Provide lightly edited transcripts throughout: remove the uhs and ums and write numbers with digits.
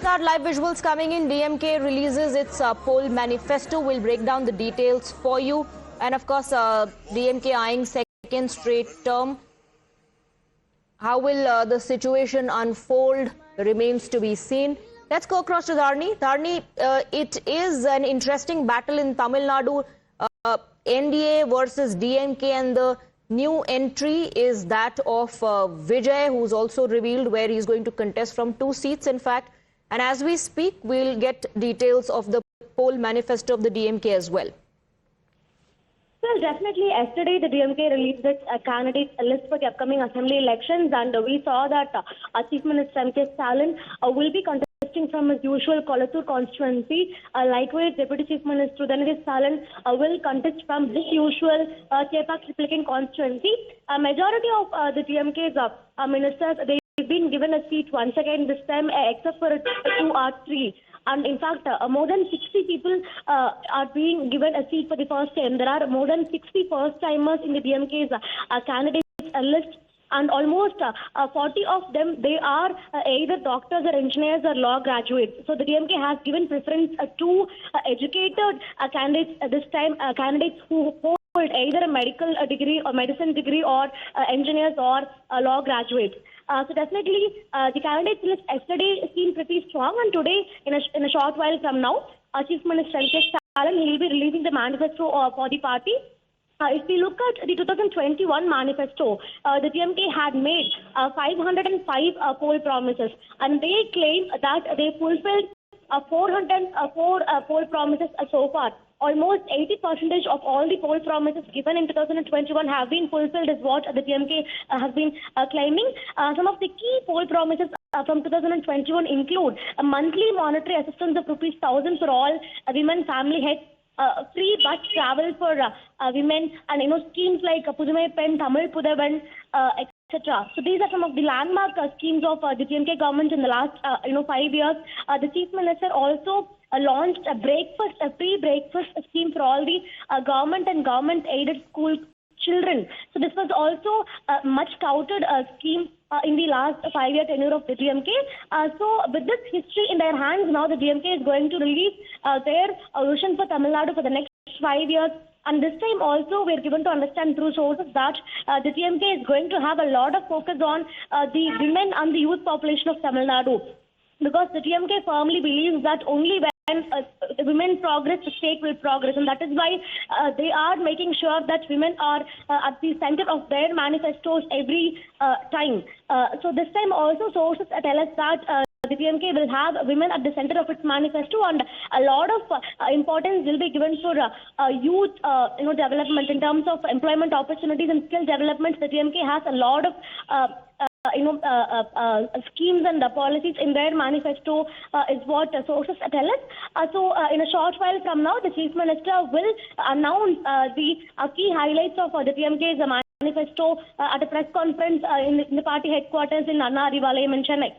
start, live visuals coming in. DMK releases its poll manifesto. We'll break down the details for you. And of course, DMK eyeing second straight term. How will the situation unfold remains to be seen. Let's go across to Dharni. Dharni, it is an interesting battle in Tamil Nadu. NDA versus DMK, and the new entry is that of Vijay, who's also revealed where he's going to contest from 2 seats, in fact. And as we speak, we'll get details of the poll manifesto of the DMK as well. Well, definitely, yesterday the DMK released its candidate list for the upcoming assembly elections, and we saw that Chief Minister M.K. Stalin will be contesting from his usual Kolattur constituency. Likewise, Deputy Chief Minister Udayanidhi Stalin will contest from his usual Chepauk Triplicane constituency. A majority of the DMK's ministers, they've been given a seat once again this time, except for 2 or 3. And in fact, more than 60 people are being given a seat for the first time. There are more than 60 first-timers in the DMK's candidates list, and almost 40 of them, they are either doctors or engineers or law graduates. So the DMK has given preference to educated candidates this time, candidates who hold either a medical degree or medicine degree, or engineers or law graduates. So definitely, the candidates list yesterday seemed pretty strong, and today, in a short while from now, Chief Minister M.K. Stalin, he will be releasing the manifesto for the party. If we look at the 2021 manifesto, the DMK had made 505 poll promises, and they claim that they fulfilled 404 poll promises so far. Almost 80% of all the poll promises given in 2021 have been fulfilled, is what the DMK has been claiming. Some of the key poll promises from 2021 include a monthly monetary assistance of ₹1,000 for all women family heads, free bus travel for women, and schemes like Pudumai Pen, Tamil Pudavan, etc. So these are some of the landmark schemes of the DMK government in the last 5 years. The Chief Minister also launched a free breakfast scheme for all the government and government-aided school children. So this was also a much touted scheme in the last 5-year tenure of the DMK. So with this history in their hands, now the DMK is going to release their vision for Tamil Nadu for the next 5 years. And this time also, we are given to understand through sources that the DMK is going to have a lot of focus on the women and the youth population of Tamil Nadu, because the DMK firmly believes that only when women progress, the state will progress, and that is why they are making sure that women are at the center of their manifestos every time. So this time also, sources tell us that the DMK will have women at the center of its manifesto, and a lot of importance will be given for youth development in terms of employment opportunities and skill development. The DMK has a lot of schemes and policies in their manifesto, is what sources tell us. So in a short while from now, the Chief Minister will announce the key highlights of the DMK's manifesto at a press conference in the party headquarters in Anna Arivalayam in Chennai.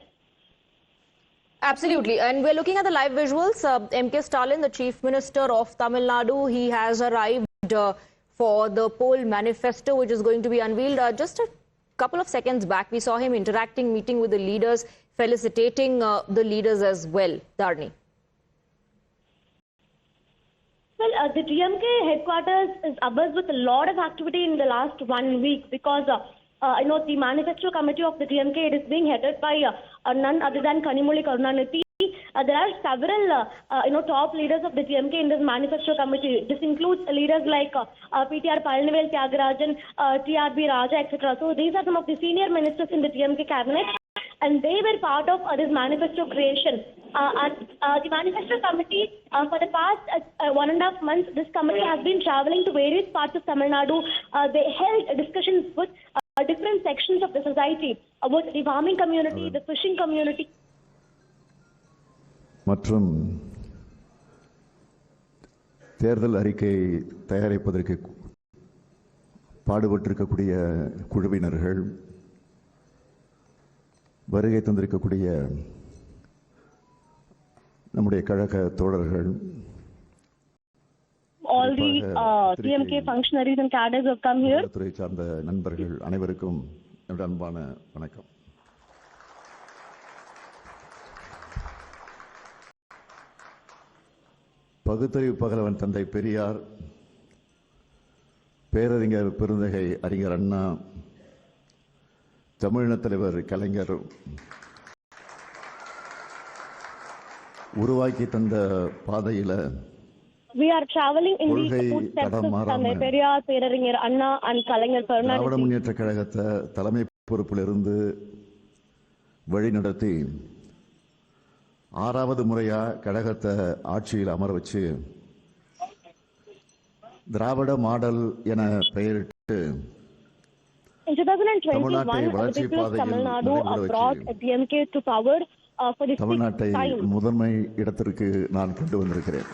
Absolutely. And we're looking at the live visuals. M.K. Stalin, the Chief Minister of Tamil Nadu, he has arrived for the poll manifesto, which is going to be unveiled. Just a couple of seconds back, we saw him interacting, meeting with the leaders, felicitating the leaders as well. Dharni. Well, the DMK headquarters is abuzz with a lot of activity in the last 1 week, because the manifesto committee of the DMK, it is being headed by none other than Kanimozhi Karunanidhi. There are several top leaders of the DMK in this manifesto committee. This includes leaders like PTR Palanivel Tyagarajan, TRB Raja, etc. So these are some of the senior ministers in the DMK cabinet, and they were part of this manifesto creation. The manifesto committee, for the past 1.5 months, this committee has been traveling to various parts of Tamil Nadu. They held discussions with different sections of the society about the farming community, the fishing community. மற்றும் தேர்தல் அறிக்கை தயாரிப்பதற்கு பாடுபட்டிருக்கக்கூடிய குழுவினர்கள், வருகை தந்திருக்கக்கூடிய நம்முடைய கழக தோழர்கள், all the DMK functionaries and cadres have come here. துறை சார்ந்த நண்பர்கள் அனைவருக்கும் என்னுடைய அன்பான வணக்கம். பகுத்தறிவு பகலவன் தந்தை பெரியார், பேரறிஞர் பெருந்தகை அறிஞர் அண்ணா, தமிழின தலைவர் கலைஞர் உருவாக்கி தந்த பாதையில We are traveling in the கொள்கை footsteps தடம் of மாறாம Thanai Periyar, Perarinyar Anna and Kalaignar Dravida Karunanidhi. முன்னேற்ற கழகத்தை தலைமை பொறுப்பிலிருந்து வழிநடத்தி 6வது முறையா கழகத்தை ஆட்சியில் அமர வச்சு திராவிட மாடல் என பெயரிட்டு In 2021, தமிழ்நாட்டை the வளர்ச்சி people of Tamil பாதையில் Nadu நடைபெற brought வச்சு DMK to power for the தமிழ்நாட்டை 6th time. முதன்மை இடத்திற்கு நான் கொண்டு வந்திருக்கிறேன்.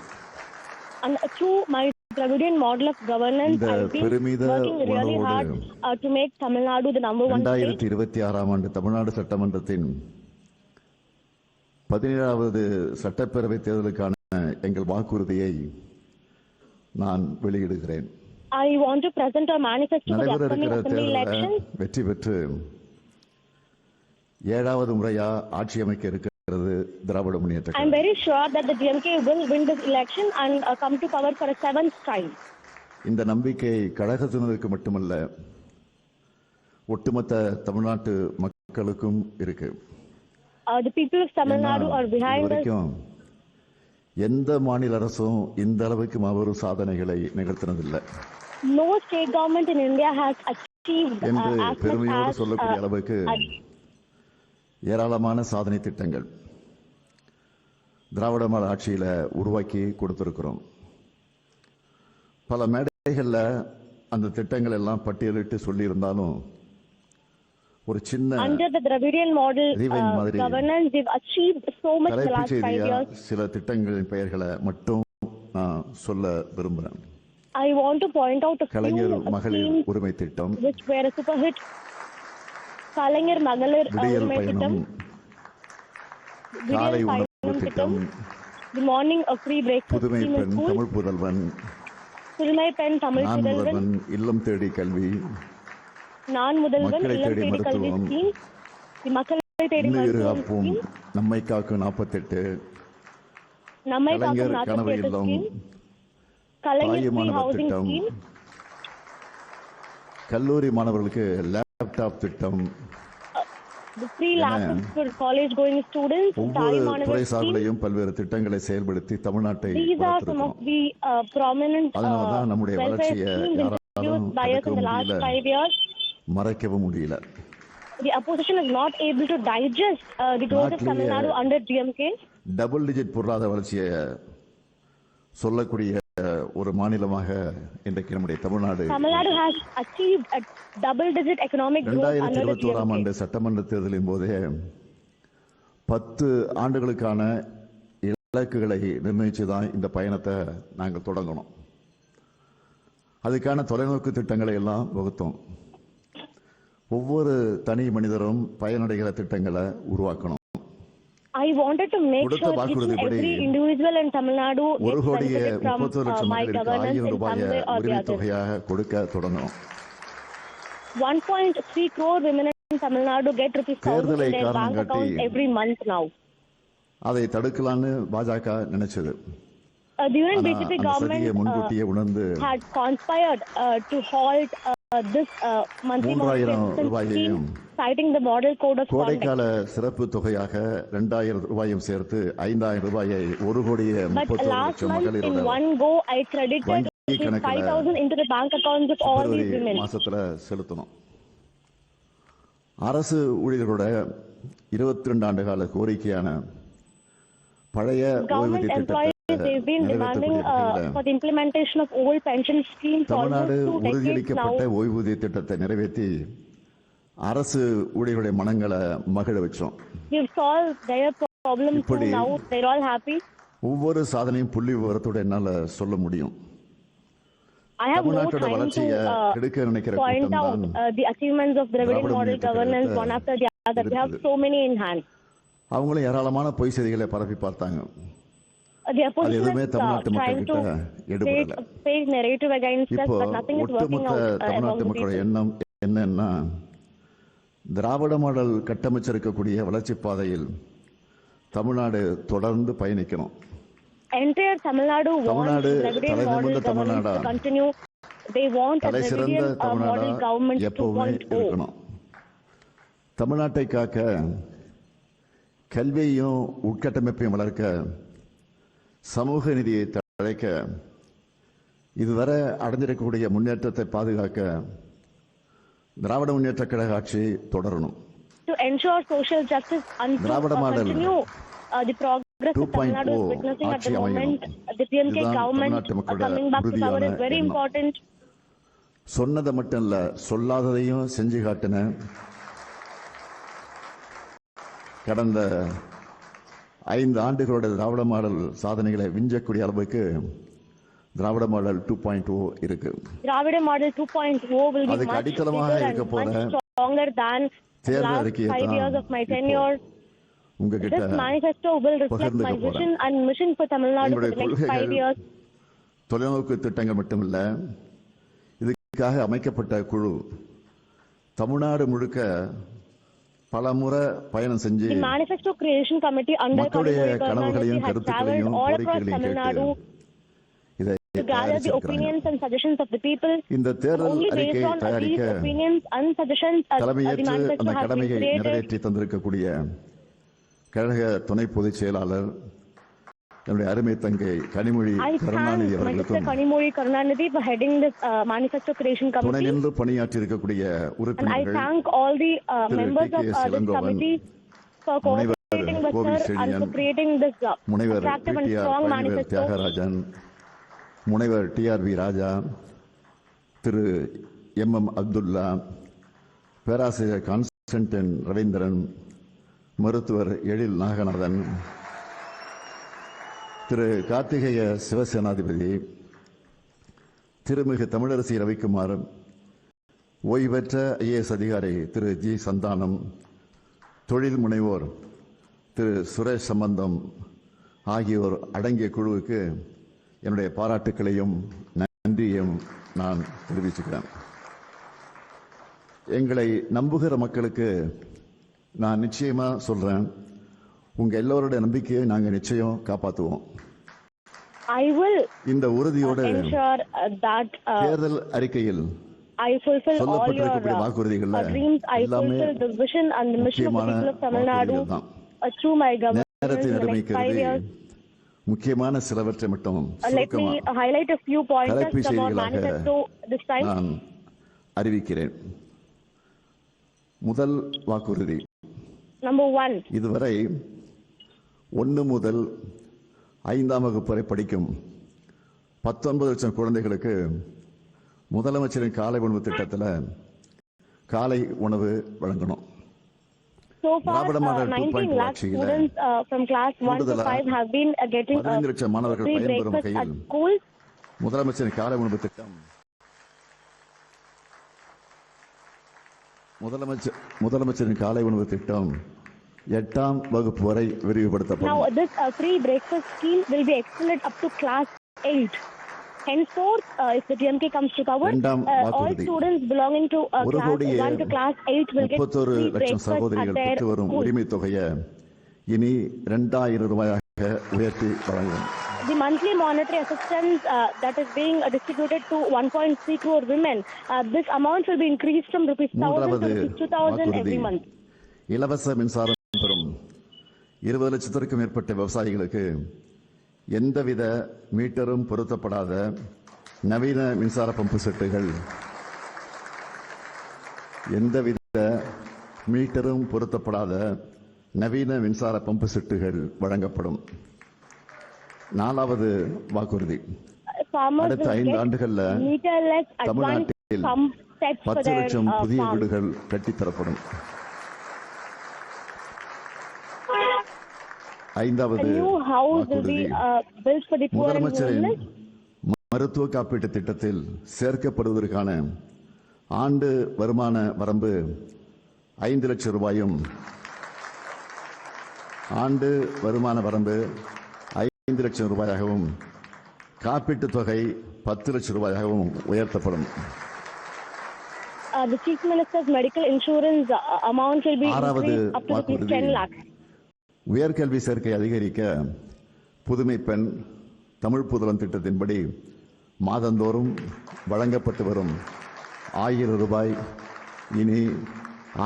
And through my Dravidian model of governance, இந்த I've been பெருமித working really hard உணர்வோடு to make Tamil Nadu the number one state. 2026ஆம் ஆண்டு தமிழ்நாடு சட்டமன்றத்தின் 17வது சட்டப்பேரவை தேர்தலுக்கான எங்கள் வாக்குறுதியை நான் வெளியிடுகிறேன். I want to present a manifesto for the நடைபெற upcoming இருக்கிற assembly தேர்தலில் elections. வெற்றி பெற்று 7வது முறையா ஆட்சி அமைக்க இருக்கிறது Dravida Munnetra I'm Kazhagam. very sure that the DMK will win this election and come to power for a 7th time. இந்த நம்பிக்கை கழகத்தினருக்கு மட்டுமல்ல, ஒட்டுமொத்த தமிழ்நாட்டு மக்களுக்கும் இருக்கு. The people of Tamil Nadu are behind us. இதுவரைக்கும் எந்த மாநில அரசும் இந்த அளவுக்கு மாபெரும் சாதனைகளை நிகழ்த்தினதில்லை No state government in India has achieved என்று as much பெருமையோடு as சொல்லக்கூடிய அளவுக்கு ஏராளமான சாதனை திட்டங்கள் திராவிட மாடல் ஆட்சியில உருவாக்கி கொடுத்திருக்கிறோம். பல மேடைகள்ல அந்த திட்டங்கள் எல்லாம் பட்டியலிட்டு சொல்லியிருந்தாலும் ஒரு சின்ன under the Dravidian model rewind மாதிரி governance, they've achieved so much in the தலைப்புச் last 5 செய்தியா years. சில திட்டங்களின் பெயர்களை மட்டும் நான் சொல்ல விரும்புகிறேன். I want to point out a Kalaignar few மகளிர் schemes உரிமை திட்டம், which were a super hit. Kalaignar Magalir விடியல் Urumai பயணம், Thittam, காலை Vidiyal உணவு Payanam திட்டம், Thittam, the morning a free breakfast புதுமை scheme in பெண், school, தமிழ் புதல்வன், Pulmai Pen Tamil நான் Children, முதல்வன், இல்லம் தேடி கல்வி, Nan Mudalvan, மக்களை Illam தேடி Thedi Kalvi மருத்துவம், scheme, the Makkalai Thedi இன்னுயிர் Muruthuvam காப்போம், scheme, நம்மை காக்கும் 48, Nammai கலைஞர் Kaakkum கனவு 48 இல்லம், scheme, Kalaignar தாய் free மாணவர் housing திட்டம், scheme, கல்லூரி மாணவர்களுக்கு லேப்டாப் திட்டம், the free laptops for college going students, ஒவ்வொரு Thai துறை Manavar scheme. சார்பிலையும் பல்வேறு திட்டங்களை செயல்படுத்தி தமிழ்நாட்டை These are some of வளர்த்திருக்கிறோம். the prominent அதனாலதான் நம்முடைய welfare வளர்ச்சியை schemes யாராலும் introduced by us in the last தடுக்கவும் 5 years. மறைக்கவும் முடியல. The opposition is not able to digest the growth of Tamil Nadu under DMK. Double digit பொருளாதார வளர்ச்சியை சொல்லக்கூடிய ஒரு மாநிலமாக இன்றைக்கு நம்முடைய Tamil Nadu Tamil Nadu has achieved a double-digit economic growth under the 2021ஆம் DMK. ஆண்டு சட்டமன்ற தேர்தலின் போதே 10 ஆண்டுகளுக்கான இலக்குகளை நிர்ணயிச்சு தான் இந்த பயணத்தை நாங்கள் தொடங்கணும். அதுக்கான தொலைநோக்கு திட்டங்களை எல்லாம் வகுத்தோம். ஒவ்வொரு தனி மனிதரும் பயனடைகிற திட்டங்களை உருவாக்கணும். I wanted to make கொடுத்த sure each and வாக்குறுதிப்படி every individual in Tamil Nadu ஒரு gets கோடியே benefited from 30 லட்சம் my மக்களுக்கு governance 1000 in some ரூபாயை way or the உரிமை other. தொகையாக கொடுக்க தொடங்கணும். 1.3 crore women in Tamil Nadu get rupees 1,000 தேர்தலை in their காரணம் bank காட்டி account every month now. அதை தடுக்கலான்னு பாஜக நினைச்சது. The Union ஆனா BJP அந்த சதியை government முன்கூட்டியே உணர்ந்து had conspired to halt this monthly 3000 motivation ரூபாயையும் scheme, citing the model code of conduct. கோடைக்கால சிறப்பு தொகையாக 2000 ரூபாயும் சேர்த்து 5000 ரூபாயை 1 கோடியே But 31 last லட்சம் month in மகளிரோட one go, I credited வங்கி rupees கணக்குல 5,000 into the bank accounts of all these February women. மாசத்துல செலுத்தணும். அரசு ஊழியர்களோட 22 ஆண்டு கால கோரிக்கையான பழைய Government ஓய்வூதிய employees, they've been demanding திட்டத்தை for the implementation of old pension schemes for Tamil Nadu almost 2 decades உறுதியளிக்கப்பட்ட now. ஓய்வூதிய திட்டத்தை நிறைவேற்றி அரசு ஊழியர்களுடைய மனங்களை மகிழ வச்சோம். We've solved their problems too. இப்படி Now they're all happy. ஒவ்வொரு சாதனையும் புள்ளி விவரத்தோட என்னால சொல்ல முடியும். I have no தமிழ்நாட்டோட time வளர்ச்சியை to கெடுக்க நினைக்கிற point கூட்டம் out தான் the achievements of Dravidian Dravida model Munnetra governance கழகத்தை one after the other. We have இருக்குது. so many in hand. அவங்களும் ஏராளமான பொய் செய்திகளை பரப்பி பார்த்தாங்க. The அது opposition எதுவுமே is தமிழ்நாட்டு trying மக்கள் to கிட்ட எடுபடல. create a fake narrative against us, இப்போ but nothing is working ஒட்டுமொத்த out among தமிழ்நாட்டு the மக்களோட people. எண்ணம் என்னன்னா, திராவிட மாடல் கட்டமைச்சிருக்கக்கூடிய வளர்ச்சி பாதையில் தமிழ்நாடு தொடர்ந்து பயணிக்கணும். entire Tamil Nadu wants Tamil Nadu Dravidian தலை model நிமிர்ந்த government தமிழ்நாடா to continue. They want a தலை சிறந்த Dravidian தமிழ்நாடா model government எப்பவுமே 2.0. இருக்கணும். தமிழ்நாட்டை காக்க, கல்வியையும் உட்கட்டமைப்பையும் வளர்க்க, சமூக நீதியை தழைக்க, இதுவரை அடைஞ்சிருக்கக்கூடிய முன்னேற்றத்தை பாதுகாக்க திராவிட முன்னேற்ற கழக ஆட்சி தொடரணும். To ensure social justice and to Dravida model continue the progress that Tamil Nadu is 2.0 witnessing at ஆட்சி the moment, அமையணும். the DMK இதுதான் government தமிழ்நாட்டு மக்களோட coming back to power is உறுதியான very எண்ணம். important. சொன்னதை மட்டும் இல்ல, சொல்லாததையும் செஞ்சு காட்டின கடந்த 5 ஆண்டுகளோட திராவிட மாடல் சாதனைகளை விஞ்சக்கூடிய அளவுக்கு திராவிட மாடல் 2.0 இருக்கு. Dravida model 2.0 will be அதுக்கு much அடித்தளமாக bigger இருக்க and போற much stronger than the தேர்தல் last அறிக்கையை 5 years of my தான் tenure. உங்ககிட்ட This manifesto will reflect பகிர்ந்துக்க my போறேன். vision and mission for Tamil Nadu for எங்களுடைய the next 5 கொள்கைகள், years. தொலைநோக்கு திட்டங்கள் மட்டுமில்ல, இதுக்காக அமைக்கப்பட்ட குழு தமிழ்நாடு முழுக்க பல முறை பயணம் செஞ்சு The manifesto creation committee under மக்களுடைய Kadamburi கனவுகளையும் Karunanidhi has traveled கருத்துக்களையும் all across Tamil கோரிக்கைகளையும் Nadu கேட்டு இதை to gather the தயாரிச்சிருக்கிறாங்க. opinions and suggestions of the people. இந்த தேர்தல் Only based அறிக்கையை on these தயாரிக்க opinions and suggestions, the தலைமையேற்று manifesto அந்த has been கடமையை created. நிறைவேற்றி தந்திருக்கக்கூடிய கழக துணை பொதுச் செயலாளர் என்னுடைய அருமை தங்கை Kanimozhi I Karunanidhi thank Mr. அவர்களுக்கும் Kanimozhi Karunanidhi for heading this manifesto creation துணை committee, நின்று பணியாற்றி இருக்கக்கூடிய and I உறுப்பினர்கள் thank all the members of T.K. this Ilangovan, committee for cooperating with Kovil her and Chezhiyan, for creating this முனைவர் attractive and PTR strong Palanivel manifesto. Thiagarajan, முனைவர் டிஆர்வி ராஜா, திரு MM Abdullah, பேராசிரியர் Konstantin Ravindran, மருத்துவர் எழில் நாகநாதன், திரு கார்த்திகேய சிவசேனாதிபதி, திருமிகு தமிழரசி ரவிக்குமார், ஓய்வு பெற்ற ஐஏஎஸ் அதிகாரி திரு ஜி சந்தானம், தொழில் முனைவோர் திரு சுரேஷ் சம்பந்தம் ஆகியோர் அடங்கிய குழுவுக்கு என்னுடைய பாராட்டுக்களையும் நன்றியையும் நான் தெரிவிச்சுக்கிறேன். எங்களை நம்புகிற மக்களுக்கு நான் நிச்சயமா சொல்றேன், உங்க எல்லோருடைய நம்பிக்கையை நாங்க நிச்சயம் காப்பாற்றுவோம். I will இந்த உறுதியோடு ensure that தேர்தல் அறிக்கையில் I fulfill all your சொல்லப்பட்டிருக்கக்கூடிய வாக்குறுதிகள்ல dreams. I எல்லாமே fulfill the vision and the mission of the முக்கியமான people of Tamil Nadu வாக்குறுதிகள் தான். through my government நேரத்தை in the நிர்ணயிக்க next 5 கருதி years. முக்கியமான சிலவற்றை மட்டும் Let me சுருக்கமா highlight a few pointers தலைப்பு from our செய்திகளாக manifesto this time. நான் அறிவிக்கிறேன். முதல் வாக்குறுதி, Number 1, இதுவரை 1 முதல் 5ஆம் வகுப்பு வரை படிக்கும் 19 லட்சம் குழந்தைகளுக்கு முதலமைச்சரின் காலை உணவு திட்டத்தில் காலை உணவு வழங்கணும். so far Dravida model 19 lakh 2.0 students from class 1 to 5 have been getting 15 லட்சம் மாணவர்கள் free பயன்பெறும் breakfast at வகையில் schools. முதலமைச்சரின் காலை உணவு திட்டம் முதலமைச்சரின் காலை உணவு திட்டம் 8ஆம் வகுப்பு வரை விரிவுபடுத்தப்படும். Now this free breakfast scheme will be extended up to class 8. Henceforth, if the DMK comes to power, இரண்டாம் all வாக்குறுதி, students belonging to class 1 to class 8 will get 31 free லட்சம் breakfast at சகோதரிகள் their பெற்று வரும் school. உரிமை தொகையை இனி 2000 ரூபாயாக உயர்த்தி வழங்கும். The monthly monetary assistance that is being distributed to 1.3 crore women, this amount will be increased from rupees 1,000 to மூன்றாவது rupees 2,000 வாக்குறுதி, every month. இலவச மின்சாரம் பெறும் 20 லட்சத்திற்கும் மேற்பட்ட விவசாயிகளுக்கு எந்தவித மீட்டரும் பொருத்தப்படாத நவீன மின்சார பம்பு செட்டுகள் வழங்கப்படும். 4வது வாக்குறுதி, Farmers அடுத்த will 5 get ஆண்டுகள்ல meterless advanced தமிழ்நாட்டில் pump sets for 10 their லட்சம் புதிய farms. வீடுகள் கட்டித்தரப்படும். 5வது A new house will be வாக்குறுதி, built for the poor and முதலமைச்சரின் homeless. மருத்துவ காப்பீட்டு திட்டத்தில் சேர்க்கப்படுவதற்கான ஆண்டு வருமான வரம்பு 5 லட்சம் ரூபாயும், ஆண்டு வருமான வரம்பு 5 லட்சம் ரூபாயாகவும், காப்பீட்டுத் தொகை 10 லட்சம் ரூபாயாகவும் உயர்த்தப்படும். The Chief Minister's medical insurance amount will be ஆறாவது increased up to rupees வாக்குறுதி, 10 lakhs. உயர்கல்வி சேர்க்கை அதிகரிக்க புதுமை பெண், தமிழ் புதல்வன் திட்டத்தின்படி மாதந்தோறும் வழங்கப்பட்டு வரும் 1000 ரூபாய் இனி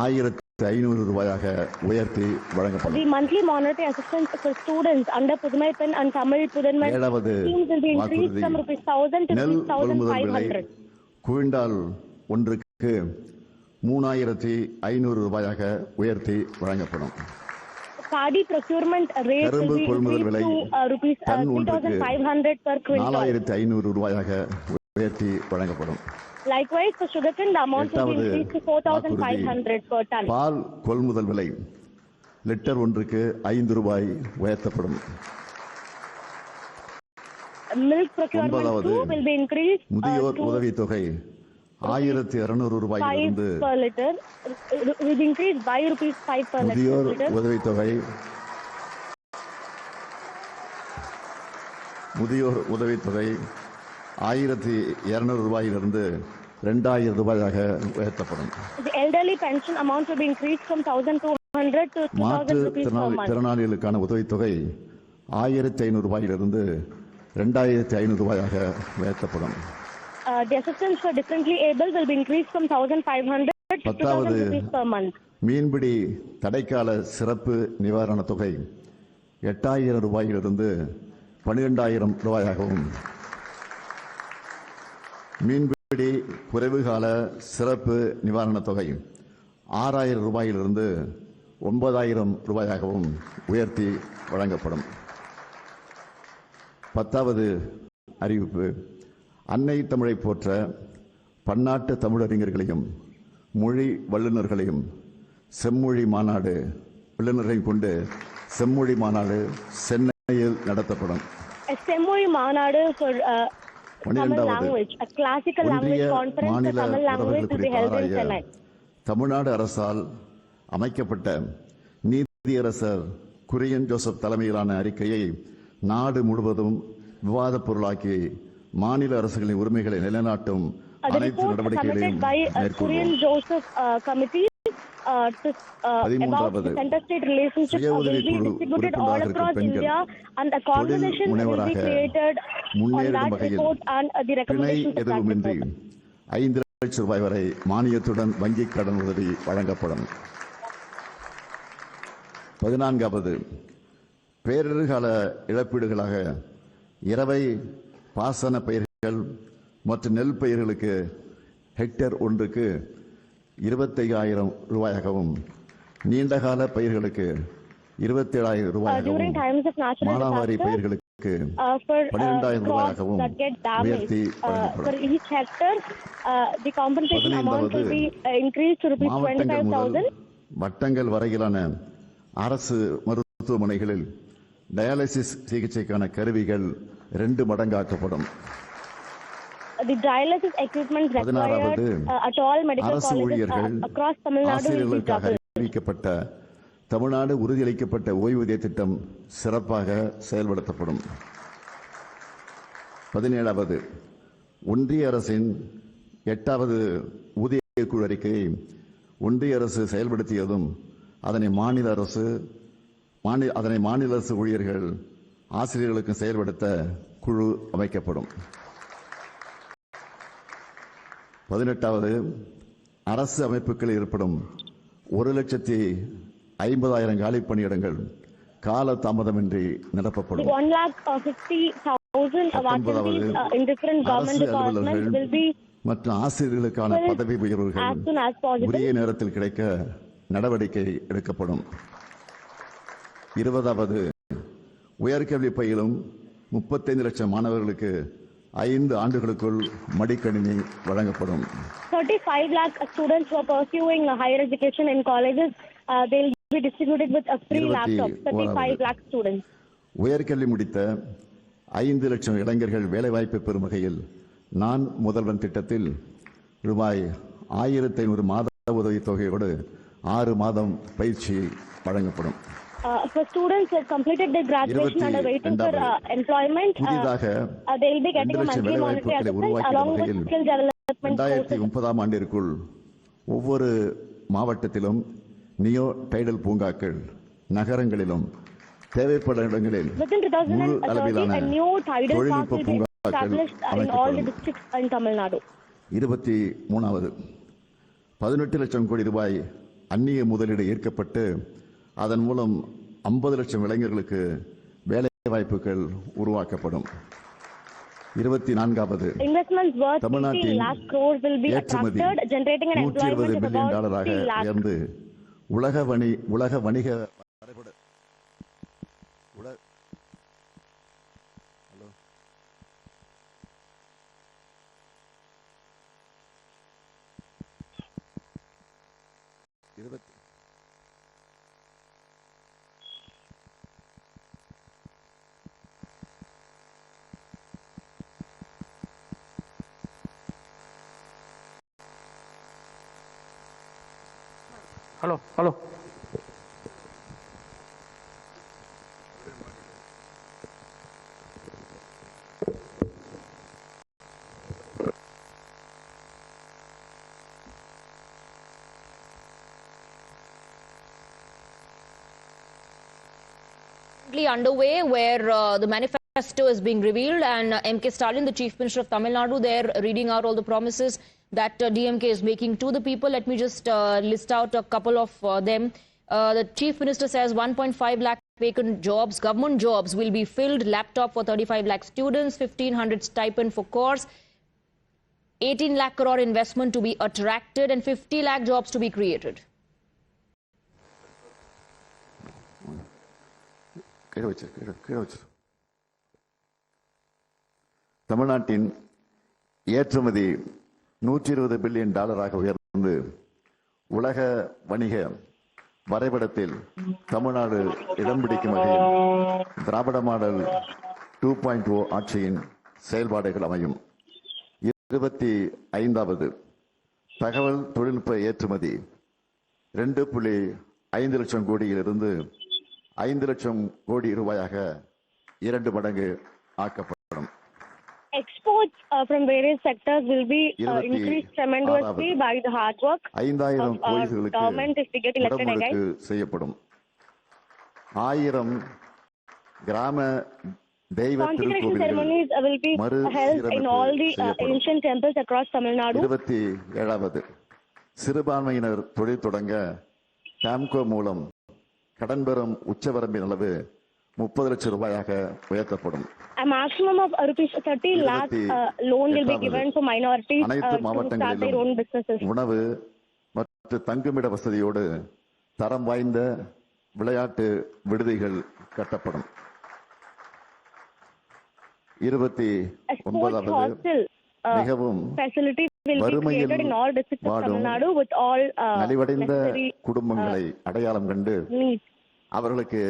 1500 ரூபாயாக உயர்த்தி வழங்கப்படும். The monthly monetary assistance for students under Pudhumai Pen and Tamil Pudhanmai ஏழாவது schemes will be increased from ₹1,000 to நெல் கொள்முதல் விலை ₹1,500. குவிண்டால் ஒன்றுக்கு 3500 ரூபாயாக உயர்த்தி வழங்கப்படும். Paddy procurement rate will கரும்பு be கொள்முதல் increased விலை to rupees டன் ஒன்றுக்கு 3,500 per quintal. 4500 ரூபாயாக உயர்த்தி வழங்கப்படும். Likewise, for sugarcane, the amount will be எட்டாவது increased to 4,500 per ton. பால் கொள்முதல் விலை லிட்டர் ஒன்றுக்கு 5 ரூபாய் உயர்த்தப்படும். Milk procurement ஒன்பதாவது too will be increased முதியோர் to உதவித்தொகை 1200 ரூபாயிலிருந்து 5 per liter. Will be increased by rupees 5 per முதியோர் liter. உதவித்தொகை முதியோர் உதவித்தொகை 1200 ரூபாயிலிருந்து 2000 ரூபாயாக உயர்த்தப்படும். The elderly pension amount will be increased from 1,200 to 2,000 rupees per month. திறனாளிகளுக்கான உதவித்தொகை 1500 ரூபாயிலிருந்து 2500 ரூபாயாக உயர்த்தப்படும். The assistance for differently able will be increased from 1,500 to 2,000 rupees per month. மீன்பிடி தடைக்கால சிறப்பு நிவாரணத் தொகை 8000 ரூபாயிலிருந்து 12000 ரூபாயாகவும் மீன்பிடி குறைவுகால சிறப்பு நிவாரணத் தொகை 6000 ரூபாயிலிருந்து 9000 ரூபாயாகவும் உயர்த்தி வழங்கப்படும். 10வது அறிவிப்பு. அன்னை தமிழை போற்ற பன்னாட்டு தமிழறிஞர்களையும் மொழி வல்லுநர்களையும் செம்மொழி மாநாடு வல்லுநர்களையும் கொண்டு செம்மொழி மாநாடு சென்னையில் நடத்தப்படும். A Semmozhi Maanadu for Tamil 12வது language, a classical language ஒன்றிய conference for மாநில Tamil language உறவுகள் will be குறித்து held in ஆராய Chennai. தமிழ்நாடு அரசால் அமைக்கப்பட்ட நீதியரசர் குரியன் ஜோசப் தலைமையிலான அறிக்கையை நாடு முழுவதும் விவாதப் பொருளாக்கி மாநில அரசுகளின் உரிமைகளை நிலைநாட்டும் The அனைத்து report நடவடிக்கைகளையும் submitted by மேற்கொள்வோம். Korean Joseph Committee about 13வது the center-state relationship சுய will be உதவிக்குழு distributed all உறுப்பினராக இருக்கும் across பெண்கள் India, and a conversation will be முனைவராக created on முன்னேறும் that வகையில் report and the பிணை recommendations of that எதுவுமின்றி report. 5 லட்சம் ரூபாய் வரை மானியத்துடன் வங்கிக் கடன் உதவி வழங்கப்படும். 14வது பேரிடர்கால இழப்பீடுகளாக இரவை பாசன பயிர்கள் மற்றும் நெல் பயிர்களுக்கு ஹெக்டேர் ஒன்றுக்கு 25000 ரூபாயாகவும் நீண்டகால பயிர்களுக்கு 27000 ரூபாயாகவும் During times of natural மானாவாரி disaster, பயிர்களுக்கு for 12000 crops ரூபாயாகவும் that get damaged, உயர்த்தி for வழங்கப்படும். each hectare, the compensation amount will be increased to rupees மாவட்டங்கள் முதல் 25,000. வட்டங்கள் வரையிலான அரசு மருத்துவமனைகளில் டயாலிசிஸ் சிகிச்சைக்கான கருவிகள் 2 மடங்காக்கப்படும். The dialysis equipment required 16வது at all medical அரசு colleges ஊழியர்கள் across Tamil Nadu will be ஆசிரியர்களுக்காக doubled. அறிவிக்கப்பட்ட தமிழ்நாடு உறுதியளிக்கப்பட்ட ஓய்வூதிய திட்டம் சிறப்பாக செயல்படுத்தப்படும். 17வது ஒன்றிய அரசின் 8வது ஊதிய குழு அறிக்கையை ஒன்றிய அரசு செயல்படுத்தியதும் அதனை மாநில அரசு ஊழியர்கள் ஆசிரியர்களுக்கு செயல்படுத்த குழு அமைக்கப்படும். 18வது அரசு அமைப்புகளில் ஏற்படும் 1,50,000 காலி பணியிடங்கள் கால தாமதமின்றி நிரப்பப்படும். 1,50,000 vacancies in different government அரசு departments will அலுவலர்கள் be மற்றும் ஆசிரியர்களுக்கான பதவி உயர்வுகள் as soon as possible. உரிய நேரத்தில் கிடைக்க நடவடிக்கை எடுக்கப்படும். 20வது உயர்கல்வி பயிலும் 35 லட்சம் மாணவர்களுக்கு 5 ஆண்டுகளுக்குள் மடிக்கணினி வழங்கப்படும். 35 lakh students who are pursuing higher education in colleges, they'll be distributed with a free laptop. 35 lakh students. உயர்கல்வி முடித்த 5 லட்சம் இளைஞர்கள் வேலைவாய்ப்பை பெறும் வகையில் நான் முதல்வன் திட்டத்தில் ரூபாய் 1500 மாத உதவித் தொகையோடு 6 மாதம் பயிற்சி வழங்கப்படும். For students who have completed their graduation and are waiting for employment, புதிதாக they'll be getting a 2 லட்சம் monthly monetary வேலைவாய்ப்புகளை assistance உருவாக்கிய along with வகையில் skill development courses. 2030ஆம் ஆண்டிற்குள் ஒவ்வொரு மாவட்டத்திலும் நியோ டைடல் பூங்காக்கள், நகரங்களிலும் தேவைப்படும் இடங்களில் Within முழு 2030, அளவிலான a new tidal park தொழில்நுட்ப will be பூங்காக்கள் established in all the அமைக்கப்படும். districts in Tamil Nadu. 23வது 18 லட்சம் கோடி ரூபாய் அந்நிய முதலீடு ஈர்க்கப்பட்டு அதன் மூலம் 50 லட்சம் இளைஞர்களுக்கு வேலை வாய்ப்புகள் உருவாக்கப்படும். 24வது Investments worth 18 தமிழ்நாட்டின் lakh crores will be ஏற்றுமதி attracted, generating an employment 120 of billion about டாலராக 50 lakh. உயர்ந்து உலக வணிக வரைபட உல- ஹலோ இருபத்தி Hello. Underway where the manifesto is being revealed and MK Stalin, the Chief Minister of Tamil Nadu, they're reading out all the promises that DMK is making to the people. Let me just list out a couple of them. The Chief Minister says 1.5 lakh vacant jobs, government jobs will be filled, laptop for 35 lakh students, 1500 stipend for course, 18 lakh crore investment to be attracted and 50 lakh jobs to be created. கீழே வச்சு தமிழ்நாட்டின் ஏற்றுமதி 120 billion டாலராக உயர்ந்து உலக வணிக வரைபடத்தில் தமிழ்நாடு இடம் பிடிக்கும் வகையில் திராவிட மாடல் 2.0 ஆட்சியின் செயல்பாடுகள் அமையும். 25வது தகவல் தொழில்நுட்ப ஏற்றுமதி 2.5 லட்சம் கோடியிலிருந்து 5 லட்சம் கோடி ரூபாயாக 2 மடங்கு ஆக்கப்படும். Exports from various sectors will be increased tremendously by the hard work 5000 of கோயில்களுக்கு government if we get elected இடமுழுக்கு again. செய்யப்படும். 1000 கிராம தெய்வ Consecration திருக்கோவில்கள் ceremonies will be held in all the செய்யப்படும். ancient temples across Tamil Nadu. 27வது சிறுபான்மையினர் தொழில் தொடங்க காம்கோ மூலம் கடன் பெறும் உச்சவரம்பின் அளவு 30 லட்சம் ரூபாயாக உயர்த்தப்படும். A maximum of rupees 30 lakh loan will be given for minorities அனைத்து to start their மாவட்டங்களிலும் own businesses. உணவு மற்றும் தங்குமிட வசதியோடு தரம் வாய்ந்த விளையாட்டு விடுதிகள் கட்டப்படும். A sports 29வது hostel மிகவும் facility will be வறுமையில் created in all districts of Tamil வாடும் Nadu with all நலிவடைந்த necessary குடும்பங்களை அடையாளம் கண்டு needs. அவர்களுக்கு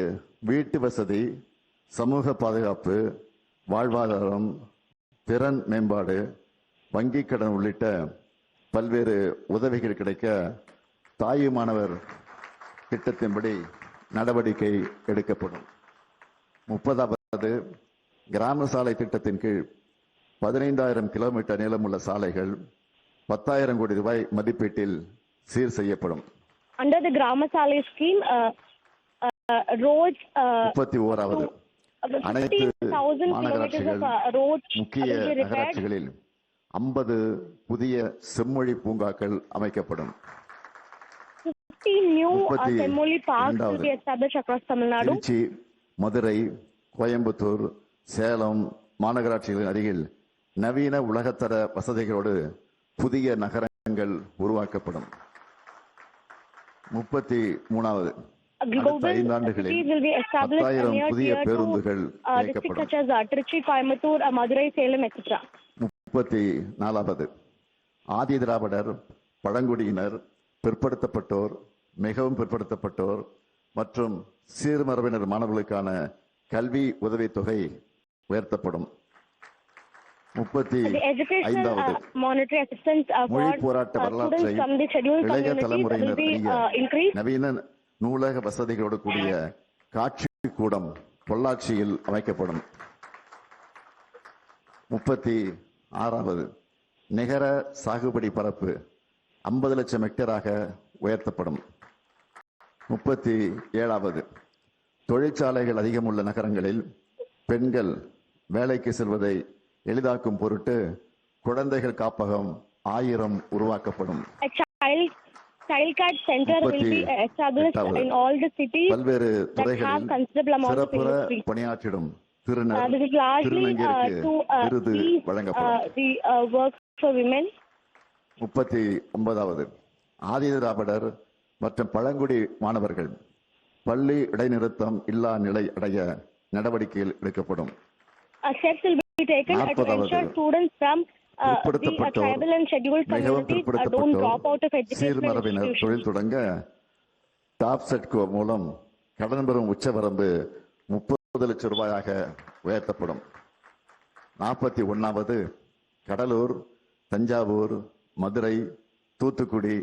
வீட்டு வசதி, சமூக பாதுகாப்பு, வாழ்வாதாரம், திறன் மேம்பாடு, வங்கிக் கடன் உள்ளிட்ட பல்வேறு உதவிகள் கிடைக்க தாயுமானவர் திட்டத்தின்படி நடவடிக்கை எடுக்கப்படும். 30வது கிராம சாலை திட்டத்தின் கீழ் 15000 கிலோமீட்டர் நீளமுள்ள சாலைகள் 10,000 கோடி ரூபாய் மதிப்பீட்டில் சீர் செய்யப்படும். Under the Grama Sale scheme, roads 31வது அனைத்து 15,000 kilometers மாநகராட்சிகள் of roads முக்கிய will be repaired. நகராட்சிகளில் 50 புதிய செம்மொழி பூங்காக்கள் அமைக்கப்படும். 50 new Semmoli parks will be 32வது established across Tamil Nadu. Trichy, Madurai, Coimbatore, Salem மாநகராட்சிகளின் அருகில் நவீன உலகத்தர வசதிகளோடு புதிய நகரங்கள் உருவாக்கப்படும். 33வது அடுத்த 5 ஆண்டுகளில் Cities will be established 10,000 near புதிய tier 2 பேருந்துகள் districts இயக்கப்படும். such as Trichy, Coimbatore, Madurai, Salem, etc. 34வது Adi Dravidar, பழங்குடியினர், பிற்படுத்தப்பட்டோர், மிகவும் பிற்படுத்தப்பட்டோர் மற்றும் சீர்மரபினர் மாணவர்களுக்கான கல்வி உதவித்தொகை உயர்த்தப்படும். The educational 35வது monetary assistance மொழி for போராட்ட வரலாற்றை students from the scheduled இளைய communities will தலைமுறையினர் be அறிய increased. நவீன நூலக வசதிகளோடு கூடிய காட்சி கூடம் பொள்ளாச்சியில் அமைக்கப்படும். 36வது நிகர சாகுபடி பரப்பு 50 லட்சம் ஹெக்டேராக உயர்த்தப்படும். 37வது தொழிற்சாலைகள் அதிகமுள்ள நகரங்களில் பெண்கள் வேலைக்கு செல்வதை எளிதாக்கும் பொருட்டு குழந்தைகள் காப்பகம் 1000 உருவாக்கப்படும். A child care center will be established in all the cities பல்வேறு that have துறைகளில் considerable amount of சிறப்புற industry. பணியாற்றிடும் திருநர் This is largely திருநங்கையருக்கு to விருது ease வழங்கப்படும். the work for women. 39வது ஆதிதிராவிடர் மற்றும் பழங்குடி மாணவர்கள் பள்ளி இடைநிறுத்தம் இல்லா நிலை அடைய நடவடிக்கைகள் எடுக்கப்படும். Steps will be taken to ensure students from the tribal and scheduled communities don't drop out of education சீர்மரபினர் institutions. தொழில் தொடங்க டாப் செட்கோ மூலம் கடன் பெறும் உச்சவரம்பு 30 லட்சம் ரூபாயாக உயர்த்தப்படும். 41வது கடலூர், தஞ்சாவூர், மதுரை, தூத்துக்குடி,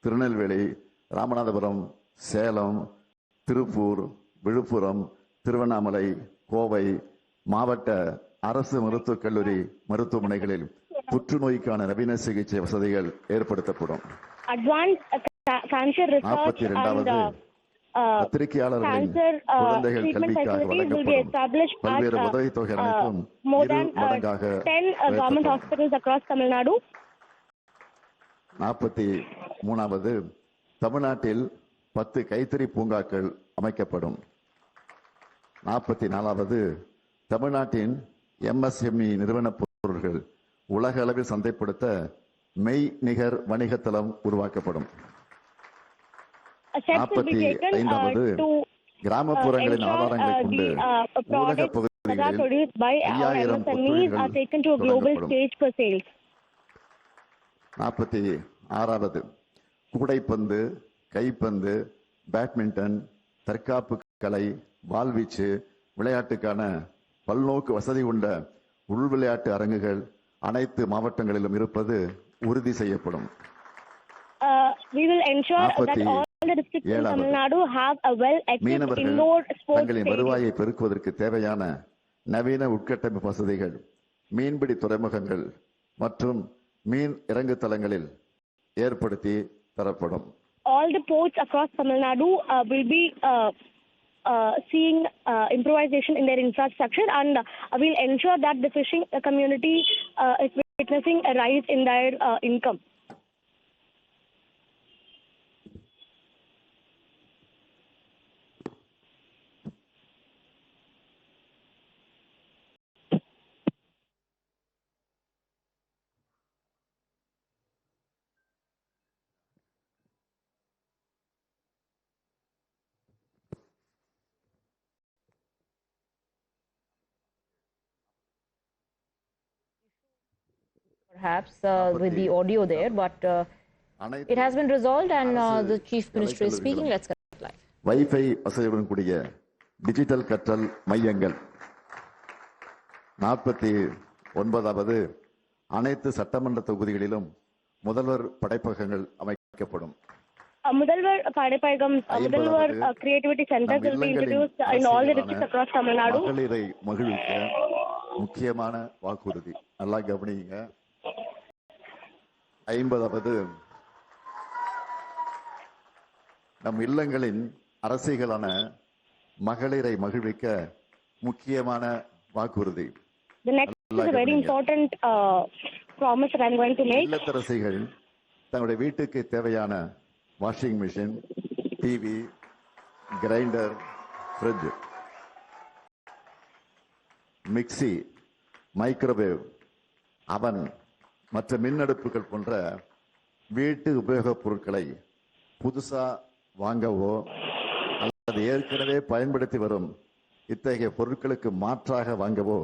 திருநெல்வேலி, ராமநாதபுரம், சேலம், திருப்பூர், விழுப்புரம், திருவண்ணாமலை, கோவை மாவட்ட அரசு மருத்துவக் கல்லூரி மருத்துவமனைகளில் புற்றுநோய்க்கான நவீன சிகிச்சை வசதிகள் ஏற்படுத்தப்படும். Advanced cancer research and பத்திரிகையாளர்களின் cancer குழந்தைகள் treatment கல்விக்காக facilities will be வழங்கப்படும் established பல்வேறு at உதவித்தொகை அனைத்தும் more 2 than மடங்காக 10 government உயர்த்தப்படும். hospitals across Tamil Nadu. 43வது தமிழ்நாட்டில் 10 கைத்தறி பூங்காக்கள் அமைக்கப்படும். 44வது தமிழ்நாட்டின் MSME நிறுவன பொருட்கள் உலக அளவில் சந்தைப்படுத்த மெய் நிகர் வணிகத்தளம் உருவாக்கப்படும். Steps will be taken 45வது to கிராமப்புறங்களின் ensure ஆதாரங்களை கொண்டு the ஊரக products that are பகுதிகளில் produced by our 5000 MSMEs are புத்தகங்கள் taken to a global தொடங்கப்படும். stage for sales. 46வது கூடைப்பந்து, கைப்பந்து, பேட்மிண்டன், தற்காப்பு கலை, வாள்வீச்சு விளையாட்டுக்கான பல்நோக்கு வசதி கொண்ட உள் விளையாட்டு அரங்குகள் அனைத்து மாவட்டங்களிலும் இருப்பது உறுதி செய்யப்படும். We will ensure that all the districts in Tamil Nadu have a well-equipped மீனவர்கள் indoor sports தங்களின் stadium. வருவாயை பெருக்குவதற்கு தேவையான நவீன உட்கட்டமைப்பு வசதிகள் மீன்பிடி துறைமுகங்கள் மற்றும் மீன் இறங்கு தளங்களில் ஏற்படுத்தி தரப்படும். All the ports across Tamil Nadu will be seeing improvisation in their infrastructure, and will ensure that the fishing community is witnessing a rise in their income. Perhaps with the audio there, but it has been resolved, and the Chief Minister is speaking. Let's get live. Wifi வசதியுடன் கூடிய digital கற்றல் மையங்கள். 49வது அனைத்து சட்டமன்ற தொகுதிகளிலும் முதல்வர் படைப்பகங்கள் அமைக்கப்படும். முதல்வர் படைப்பகம், முதல்வர் creativity centers will be introduced in all the districts across Tamil Nadu. மகளிரை மகிழ்விக்க முக்கியமான வாக்குறுதி. நல்லா கவனிங்க. 50வது நம் இல்லங்களின் அரசிகளான மகளிரை மகிழ்விக்க முக்கியமான வாக்குறுதி. The next is a very important promise that I'm going to make. இல்லத்தரசிகள் தங்களுடைய வீட்டுக்கு தேவையான washing machine, TV, grinder, fridge, mixie, microwave, அவன் மற்ற மின்னடுப்புகள் போன்ற வீட்டு உபயோகப் பொருட்களை புதுசா வாங்கவோ அல்லது ஏற்கனவே பயன்படுத்தி வரும் இத்தகைய பொருட்களுக்கு மாற்றாக வாங்கவோ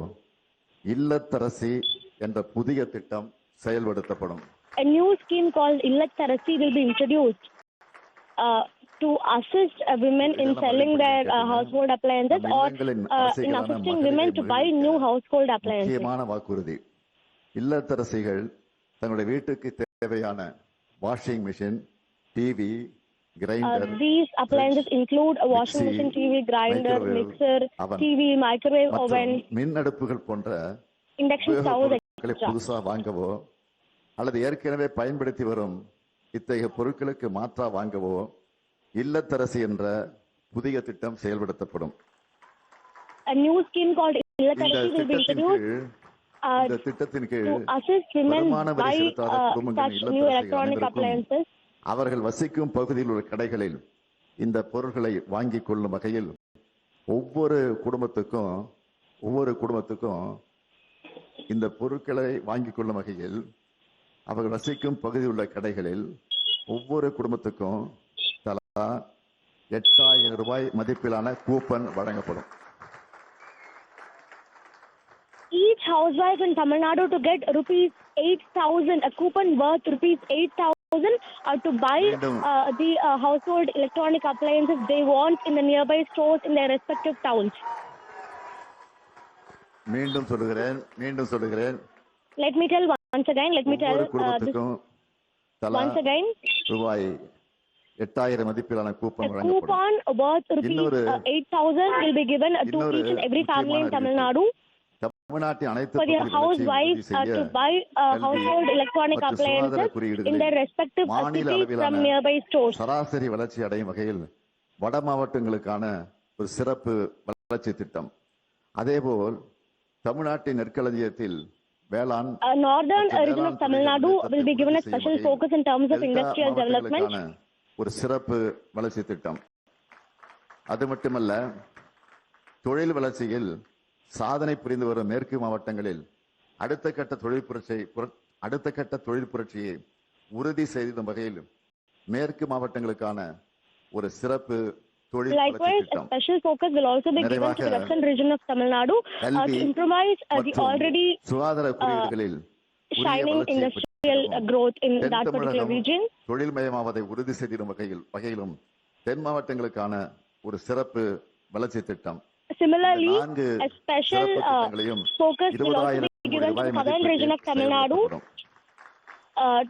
இல்லத்தரசி என்ற புதிய திட்டம் செயல்படுத்தப்படும். A new scheme called Illatharasi will be introduced to assist women in selling their household appliances, or in assisting women to buy new household appliances. முக்கியமான வாக்குறுதி. இல்லத்தரசிகள் தங்களுடைய வீட்டுக்கு தேவையான washing machine, TV, grinder, these appliances include a washing machine, TV, grinder, mixer, TV, microwave, oven, மின்னடுப்புகள் போன்ற induction stove, etc. புதுசா வாங்கவோ அல்லது ஏற்கனவே பயன்படுத்தி வரும் இத்தகைய பொருட்களுக்கு மாற்றா வாங்கவோ இல்லத்தரசி என்ற புதிய திட்டம் செயல்படுத்தப்படும். A new scheme called இந்த Illatharasi will be திட்டத்தின் introduced கீழ் இந்த திட்டத்தின் கீழ் to assist women வருமான வரி buy செலுத்தாத குடும்பங்களின் such new இல்லத்தரசிகள் electronic அனைவருக்கும் appliances. அவர்கள் வசிக்கும் பகுதியில் உள்ள கடைகளில் இந்த பொருட்களை வாங்கிக் கொள்ளும் வகையில் ஒவ்வொரு குடும்பத்துக்கும் இந்த பொருட்களை வாங்கிக் கொள்ளும் வகையில் அவர்கள் வசிக்கும் பகுதியில் உள்ள கடைகளில் ஒவ்வொரு குடும்பத்துக்கும் தலா 8,000 ரூபாய் மதிப்பிலான கூப்பன் வழங்கப்படும். Each housewife in Tamil Nadu to get rupees 8,000, a coupon worth rupees 8,000 to buy the household electronic appliances they want in the nearby stores in their respective towns. மீண்டும் சொல்லுகிறேன் Let me tell once again, ஒவ்வொரு this குடும்பத்துக்கும் தலா once again. ரூபாய் 8,000 மதிப்பிலான coupon A வழங்கப்படும். coupon worth rupees இன்னொரு 8,000 will be given to இன்னொரு each and every family in முக்கியமான Tamil Nadu தமிழ்நாட்டின் அனைத்து for their பகுதிகளிலும் housewives to buy household electronic மற்றும் சுகாதார appliances குறியீடுகளில் in their respective மாநில cities அளவிலான from nearby stores. சராசரி வளர்ச்சி அடையும் வகையில் வட மாவட்டங்களுக்கான ஒரு சிறப்பு வளர்ச்சி திட்டம். அதேபோல் தமிழ்நாட்டின் நெற்களஞ்சியத்தில் வேளாண் Northern region of வேளாண் Tamil துறையின் Nadu will be முன்னேற்றத்தை given a உறுதி செய்யும் special வகையில் focus in terms of delta industrial development. மாவட்டங்களுக்கான ஒரு சிறப்பு வளர்ச்சி திட்டம். அது மட்டுமல்ல, தொழில் வளர்ச்சியில் சாதனை புரிந்து வரும் மேற்கு மாவட்டங்களில் அடுத்த கட்ட தொழில் புரட்சியை உறுதி செய்யும் வகையில் மேற்கு மாவட்டங்களுக்கான ஒரு சிறப்பு தொழில் வளர்ச்சி Likewise, a திட்டம். special focus will also be given to the western region of Tamil Nadu to கல்வி improvise the மற்றும் already சுகாதார குறியீடுகளில் உரிய shining வளர்ச்சியை industrial பெற்றிருக்கும். growth in then that particular Tamilagam region. தொழில்மயமாவதை உறுதி செய்திடும் வகையிலும் தென் மாவட்டங்களுக்கான ஒரு சிறப்பு வளர்ச்சி திட்டம். Similarly, நான்கு a special சிறப்பு திட்டங்களையும் focus will also 20,000 be given to ரூபாய் the southern region of மதிப்பீட்டில் Tamil Nadu செயல்படுத்தப்படும்.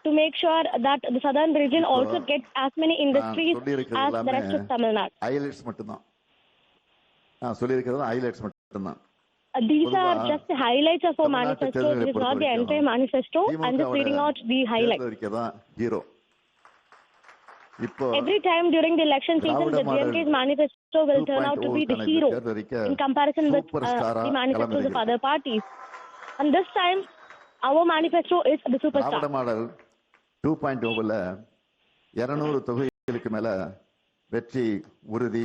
to make sure that the southern region also gets as many industries சொல்லியிருக்கிறது as the எல்லாமே rest of Tamil Nadu. Highlights மட்டும்தான். நான் சொல்லியிருக்கிறது highlights மட்டும்தான். These are பொதுவா just the highlights of our தமிழ்நாட்டு manifesto. தேர்தலை This is not the பொறுத்தவரைக்கும் entire manifesto. I'm just reading out the highlights. தேர்தல் அறிக்கை தான் ஹீரோ. இப்போ Every time during the election season, the Dravida model DMK's manifesto will turn out to be the 2.0 hero தேர்தல் அறிக்கை in comparison with super ஸ்டாரா the manifestos of களமிறங்குகிறது. other parties. And this time, our manifesto is the Dravida superstar. Model 2.0ல 200 தொகுதிகளுக்கு மேல வெற்றி உறுதி.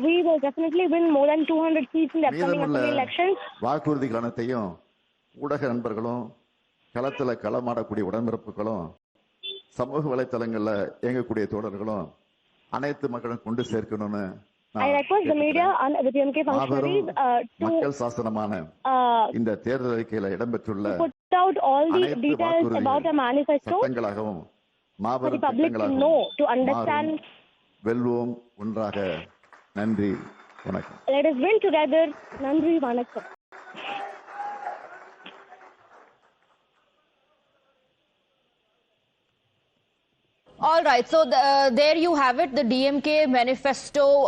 We will definitely win more than 200 seats in the upcoming மீதமுள்ள assembly elections. வாக்குறுதிகள் அனைத்தையும் ஊடக நண்பர்களும் களத்துல களமாடக்கூடிய உடன்பிறப்புகளும் சமூக வலைத்தளங்கள்ல இயங்கக்கூடிய தோழர்களும் அனைத்து மக்களும் கொண்டு சேர்க்கணும்னு I request the media and the DMK functionaries to மக்கள் சாசனமான இந்த தேர்தல் அறிக்கையில இடம்பெற்றுள்ள put out all the அனைத்து details வாக்குறுதிகள் about the manifesto சட்டங்களாகவும் for the மாபெரும் public to திட்டங்களாகவும் know, to மாறும். understand. வெல்வோம் ஒன்றாக. நன்றி, வணக்கம். Let us win together. Nandri Vanakkam. All right, so there you have it, the DMK manifesto.